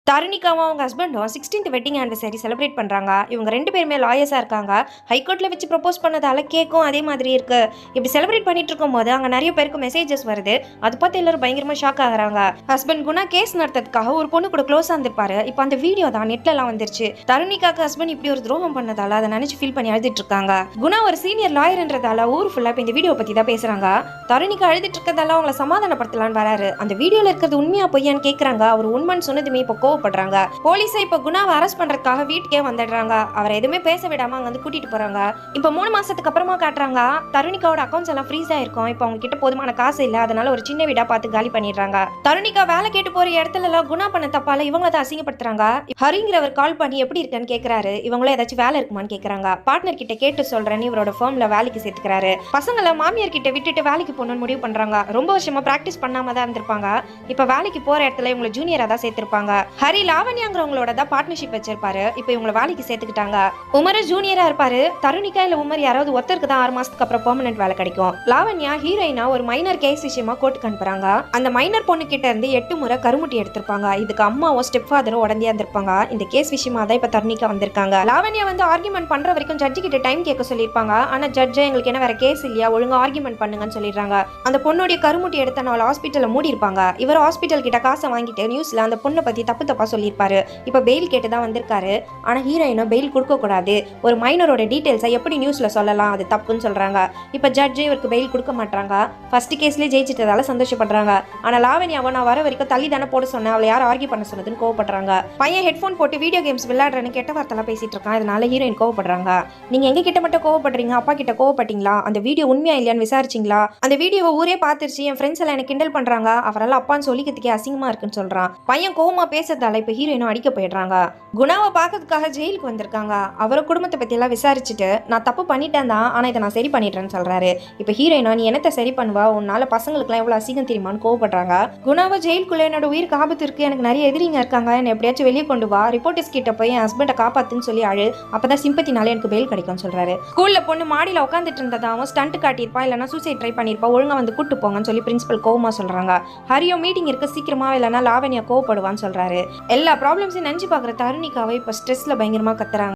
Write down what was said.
தருணிகாவும் அவங்க ஹஸ்பண்டும் 16th wedding anniversary celebrate பண்ணுறாங்க. இவங்க 2 பேருமே லாயர்ஸாக இருக்காங்க. ஹைகோர்ட்டில் வச்சு ப்ரப்போஸ் பண்ணதால கேக்கும் அதே மாதிரி இருக்கு. இப்படி செலிப்ரேட் பண்ணிட்டு இருக்கும்போது அங்கே நிறைய பேருக்கு மெசேஜஸ் வருது. அது பார்த்து எல்லாரும் பயங்கரமாக ஷாக் ஆகுறாங்க. ஹஸ்பண்ட் குணா கேஸ் நடத்துறதுக்காக ஒரு பொண்ணு கூட க்ளோஸாக இருந்திருப்பாரு. இப்போ அந்த வீடியோ தான் நெட்லலாம் வந்துருச்சு. தருணிகாக்கு ஹஸ்பண்ட் இப்படி ஒரு துரோகம் பண்ணதால அதை நினைச்சு ஃபீல் பண்ணி அழுதுட்டு இருக்காங்க. குணா ஒரு சீனியர் லாயர்ன்றதால ஊர் ஃபுல்லாக இப்போ இந்த வீடியோ பற்றி தான் பேசுறாங்க. தருணிகா அழுதுட்டு இருக்கிறதால அவங்களை சமாதானப்படுத்தலான்னு வராரு. அந்த வீடியோவில் இருக்கிறது உண்மையா பொய்யான்னு கேட்குறாங்க. அவர் உண்மைன்னு சொன்னதுமே இப்போ கோவப்படுறாங்க. போலீஸை இப்ப குணாவை அரெஸ்ட் பண்றதுக்காக வீட்டுக்கே வந்துடுறாங்க. அவரை எதுவுமே பேச விடாம அங்க வந்து கூட்டிட்டு போறாங்க. இப்ப 3 மாசத்துக்கு அப்புறமா காட்டுறாங்க தருணிகாவோட அக்கௌண்ட்ஸ் எல்லாம் ஃப்ரீஸ் ஆயிருக்கும். இப்ப அவங்க கிட்ட போதுமான காசு இல்ல, அதனால ஒரு சின்ன வீடா பார்த்து காலி பண்ணிடுறாங்க. தருணிகா வேலை கேட்டு போற இடத்துல எல்லாம் குணா பண்ண தப்பால இவங்க தான் அசிங்கப்படுத்துறாங்க. ஹரிங்கிறவர் கால் பண்ணி எப்படி இருக்கன்னு கேக்குறாரு. இவங்களும் ஏதாச்சும் வேலை இருக்குமான்னு கேக்குறாங்க. பார்ட்னர் கிட்ட கேட்டு சொல்றேன்னு இவரோட ஃபர்ம்ல வேலைக்கு சேர்த்துக்கிறாரு. பசங்களை மாமியார் கிட்ட விட்டுட்டு வேலைக்கு போகணும்னு முடிவு பண்றாங்க. ரொம்ப வருஷமா பிராக்டிஸ் பண்ணாம தான் இருந்திருப்பாங்க. இப்ப வேலைக்கு போற இடத்துல இவங்களை ஜூனியரா தான் சேர்த்திருப்பாங்க. ஹரி லாவண்யாங்கிறவங்களோட தான் பார்ட்னர்ஷிப் வச்சிருப்பாரு. இப்போ இவங்களை வேலைக்கு சேர்த்துக்கிட்டாங்க. உமர் ஜூனியரா இருப்பாரு. தருணிகா இல்ல உமர் யாராவது ஒருத்தருக்கு தான் 6 மாசத்துக்கு அப்புறம் பெர்மனன்ட் வேலை கிடைக்கும். லாவண்யா ஹீரோயினா ஒரு மைனர் கேஸ் விஷயமா கோர்ட்டுக்கு அனுப்புறாங்க. அந்த மைனர் பொண்ணு கிட்ட இருந்து 8 முறை கருமுட்டி எடுத்திருப்பாங்க. இதுக்கு அம்மாவும் ஸ்டெப் ஃபாதரும் உடனே இருந்திருப்பாங்க. இந்த கேஸ் விஷயமா தான் இப்ப தருணிகா வந்திருக்காங்க. லாவண்யா வந்து ஆர்குமெண்ட் பண்ற வரைக்கும் ஜட்ஜி கிட்ட டைம் கேட்க சொல்லிருப்பாங்க. ஆனா ஜட்ஜ் எங்களுக்கு என்ன வேற கேஸ் இல்லையா, ஒழுங்கா ஆர்குமெண்ட் பண்ணுங்கன்னு சொல்லிடுறாங்க. அந்த பொண்ணுடைய கருமுட்டி எடுத்த நாள் ஹாஸ்பிட்டல்ல மூடி இருப்பாங்க. இவர் ஹாஸ்பிட்டல் கிட்ட காசை வாங்கிட்டு நியூஸ்ல அந்த பொண்ணை பத்தி தப்பா சொல்லியிருப்பாரு. இப்ப பெயில் கேட்டு தான் வந்திருக்காரு. ஆனா ஹீரோயினும் பெயில் கொடுக்க கூடாது, ஒரு மைனரோட டீடைல்ஸை எப்படி நியூஸ்ல சொல்லலாம், அது தப்புன்னு சொல்றாங்க. இப்ப ஜட்ஜ் இவருக்கு பெயில் கொடுக்க மாட்டாங்க. ஃபர்ஸ்ட் கேஸ்லயே ஜெயிச்சிட்டதால சந்தோஷப்படுறாங்க. ஆனா லாவண்யாவை நான் வர வரைக்கும் தள்ளி தானே போட சொன்னேன், அவளை யார் ஆர்கியூ பண்ண சொன்னதுன்னு கோவப்படுறாங்க. பையன் ஹெட்ஃபோன் போட்டு வீடியோ கேம்ஸ் விளையாடுறேன்னு கெட்ட வார்த்தைலாம் பேசிட்டு இருக்கான். இதனால ஹீரோயின் கோவப்படுறாங்க. நீங்க எங்க கிட்ட மட்டும் கோவப்படுறீங்க, அப்பா கிட்ட கோவப்பட்டீங்களா, அந்த வீடியோ உண்மையா இல்லையான்னு விசாரிச்சிங்களா, அந்த வீடியோவை ஊரே பார்த்துருச்சு, என் ஃப்ரெண்ட்ஸ் எல்லாம் எனக்கு கிண்டல் பண்றாங்க, அவரால் அப்பான்னு சொல்லிக்கிறதுக்கே அசிங்கமா இருக்குன்னு சொல்றான். பையன் கோவமா பேசுறதால இப்ப ஹீரோயினும் அடிக்க போயிடுறாங்க. குணாவை பார்க்கறதுக்காக ஜெயிலுக்கு வந்திருக்காங்க. அவரை குடும்பத்தை பத்தி எல்லாம் விசாரிச்சுட்டு நான் தப்பு பண்ணிட்டேன் தான், ஆனா இதை நான் சரி பண்ணிட்டேன்னு சொல்றாரு. இப்ப ஹீரோயினா நீ என்னத்தை சரி பண்ணுவா, உன்னால பசங்களுக்குலாம் எவ்வளவு அசிங்கம் தெரியுமான்னு கோவப்படுறாங்க. குணாவை ஜெயிலுக்குள்ள என்னோட உயிருக்கு ஆபத்து இருக்கு, எனக்கு நிறைய எதிரிங்க இருக்காங்க, என்ன எப்படியாச்சும் வெளியே கொண்டு வா, ரிப்போர்ட்டர்ஸ் கிட்ட போய் என் ஹஸ்பண்டை காப்பாத்துன்னு சொல்லி அழு, அப்பதான் சிம்பத்தினால எனக்கு பெயில் கிடைக்கும்னு சொல்றாரு. ஸ்கூல்ல பொண்ணு மாடியில உட்காந்துட்டு இருந்ததாவும் ஸ்டண்ட் காட்டியிருப்பா, இல்லைன்னா சூசைட் ட்ரை பண்ணிருப்பா, ஒழுங்கா வந்து கூட்டு போங்கன்னு சொல்லி பிரின்சிபல் கோவமா சொல்றாங்க. ஹரியோ மீட்டிங் இருக்கு சீக்கிரமா, இல்லைன்னா லாவண்யா கோவப்படுவான்னு சொல்றாரு. எல்லா ப்ராப்ளம்ஸையும் நினைச்சு பாக்குற தருணிகாவை இப்ப ஸ்ட்ரெஸ்ல பயங்கரமா கத்துறாங்க.